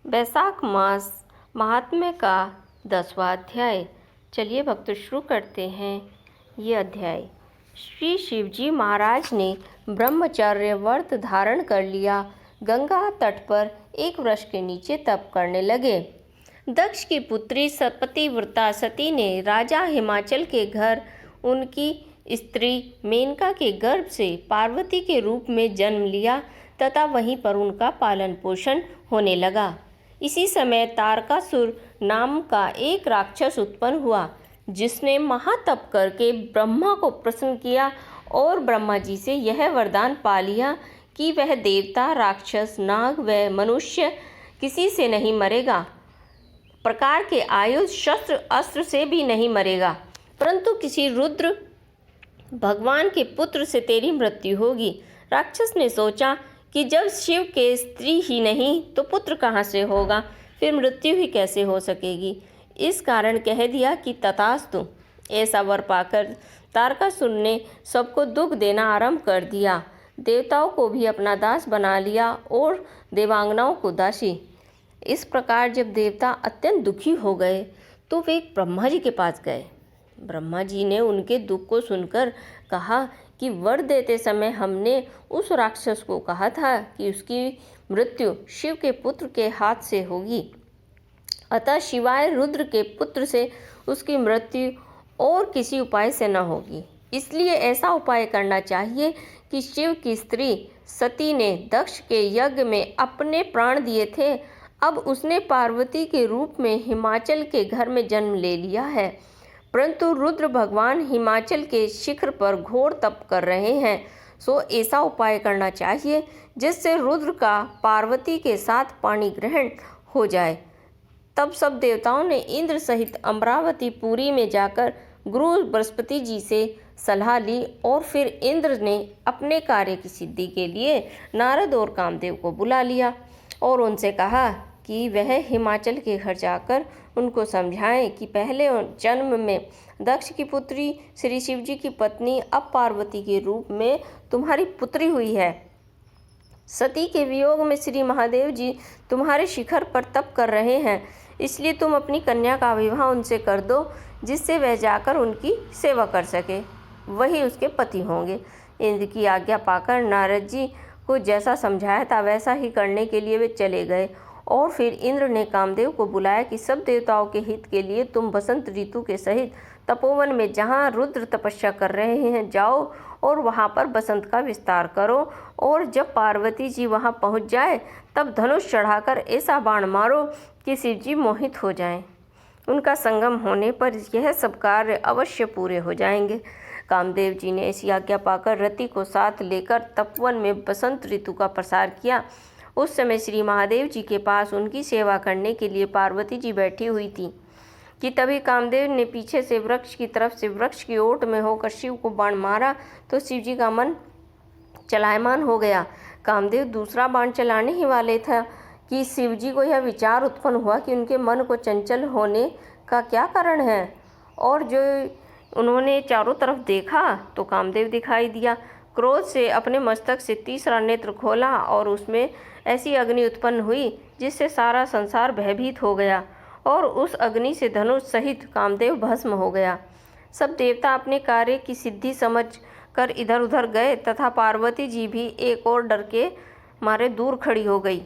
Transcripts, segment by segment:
वैशाख मास महात्म्य का 10वां अध्याय। चलिए भक्तों शुरू करते हैं ये अध्याय। श्री शिवजी महाराज ने ब्रह्मचर्य व्रत धारण कर लिया। गंगा तट पर एक वृक्ष के नीचे तप करने लगे। दक्ष की पुत्री पतिव्रता सती ने राजा हिमाचल के घर उनकी स्त्री मेनका के गर्भ से पार्वती के रूप में जन्म लिया तथा वहीं पर उनका पालन पोषण होने लगा। इसी समय तारकासुर नाम का एक राक्षस उत्पन्न हुआ, जिसने महातप करके ब्रह्मा को प्रसन्न किया और ब्रह्मा जी से यह वरदान पा लिया कि वह देवता, राक्षस, नाग व मनुष्य किसी से नहीं मरेगा, प्रकार के आयुध, शस्त्र, अस्त्र से भी नहीं मरेगा, परंतु किसी रुद्र भगवान के पुत्र से तेरी मृत्यु होगी। राक्षस ने सोचा कि जब शिव के स्त्री ही नहीं तो पुत्र कहाँ से होगा, फिर मृत्यु ही कैसे हो सकेगी। इस कारण कह दिया कि तथास्तु। ऐसा वर पाकर तारकासुर ने सबको दुख देना आरंभ कर दिया। देवताओं को भी अपना दास बना लिया और देवांगनाओं को दासी। इस प्रकार जब देवता अत्यंत दुखी हो गए तो वे ब्रह्मा जी के पास गए। ब्रह्मा जी ने उनके दुख को सुनकर कहा कि वर देते समय हमने उस राक्षस को कहा था कि उसकी मृत्यु शिव के पुत्र के हाथ से होगी, अतः शिवाय रुद्र के पुत्र से उसकी मृत्यु और किसी उपाय से न होगी। इसलिए ऐसा उपाय करना चाहिए कि शिव की स्त्री सती ने दक्ष के यज्ञ में अपने प्राण दिए थे, अब उसने पार्वती के रूप में हिमाचल के घर में जन्म ले लिया है, परंतु रुद्र भगवान हिमाचल के शिखर पर घोर तप कर रहे हैं, सो ऐसा उपाय करना चाहिए जिससे रुद्र का पार्वती के साथ पाणी ग्रहण हो जाए। तब सब देवताओं ने इंद्र सहित अमरावती पुरी में जाकर गुरु बृहस्पति जी से सलाह ली और फिर इंद्र ने अपने कार्य की सिद्धि के लिए नारद और कामदेव को बुला लिया और उनसे कहा कि वह हिमाचल के घर जाकर उनको समझाएं कि पहले जन्म में दक्ष की पुत्री श्री शिवजी की पत्नी अब पार्वती के रूप में तुम्हारी पुत्री हुई है। सती के वियोग में श्री महादेव जी तुम्हारे शिखर पर तप कर रहे हैं, इसलिए तुम अपनी कन्या का विवाह उनसे कर दो, जिससे वह जाकर उनकी सेवा कर सके, वही उसके पति होंगे। इंद्र की आज्ञा पाकर नारद जी को जैसा समझाया था वैसा ही करने के लिए वे चले गए और फिर इंद्र ने कामदेव को बुलाया कि सब देवताओं के हित के लिए तुम बसंत ऋतु के सहित तपोवन में जहाँ रुद्र तपस्या कर रहे हैं जाओ और वहाँ पर बसंत का विस्तार करो, और जब पार्वती जी वहाँ पहुँच जाए तब धनुष चढ़ाकर ऐसा बाण मारो कि शिव जी मोहित हो जाएं। उनका संगम होने पर यह सब कार्य अवश्य पूरे हो जाएंगे। कामदेव जी ने ऐसी आज्ञा पाकर रति को साथ लेकर तपोवन में बसंत ऋतु का प्रसार किया। उस समय श्री महादेव जी के पास उनकी सेवा करने के लिए पार्वती जी बैठी हुई थी कि तभी कामदेव ने पीछे से वृक्ष की तरफ से वृक्ष की ओट में होकर शिव को बाण मारा तो शिव जी का मन चलायमान हो गया। कामदेव दूसरा बाण चलाने ही वाले था कि शिव जी को यह विचार उत्पन्न हुआ कि उनके मन को चंचल होने का क्या कारण है, और जो उन्होंने चारों तरफ देखा तो कामदेव दिखाई दिया। क्रोध से अपने मस्तक से तीसरा नेत्र खोला और उसमें ऐसी अग्नि उत्पन्न हुई जिससे सारा संसार भयभीत हो गया और उस अग्नि से धनुष सहित कामदेव भस्म हो गया। सब देवता अपने कार्य की सिद्धि समझ कर इधर उधर गए तथा पार्वती जी भी एक और डर के मारे दूर खड़ी हो गई।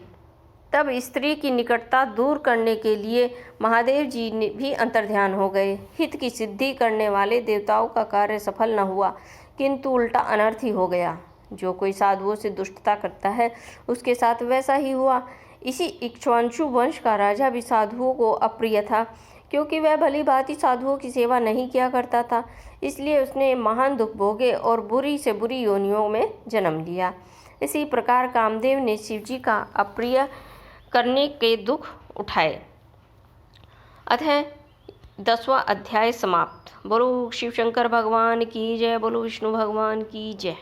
तब स्त्री की निकटता दूर करने के लिए महादेव जी ने भी अंतर्ध्यान हो गए। हित की सिद्धि करने वाले देवताओं का कार्य सफल न हुआ, किंतु उल्टा अनर्थ ही हो गया। जो कोई साधुओं से दुष्टता करता है उसके साथ वैसा ही हुआ। इसी इक्ष्वाकु वंश का राजा भी साधुओं को अप्रिय था, क्योंकि वह भली भांति साधुओं की सेवा नहीं किया करता था, इसलिए उसने महान दुख भोगे और बुरी से बुरी योनियों में जन्म लिया। इसी प्रकार कामदेव ने शिवजी का अप्रिय करने के दुख उठाए। अतः 10वां अध्याय समाप्त। बोलो शिव शंकर भगवान की जय, बोलो विष्णु भगवान की जय।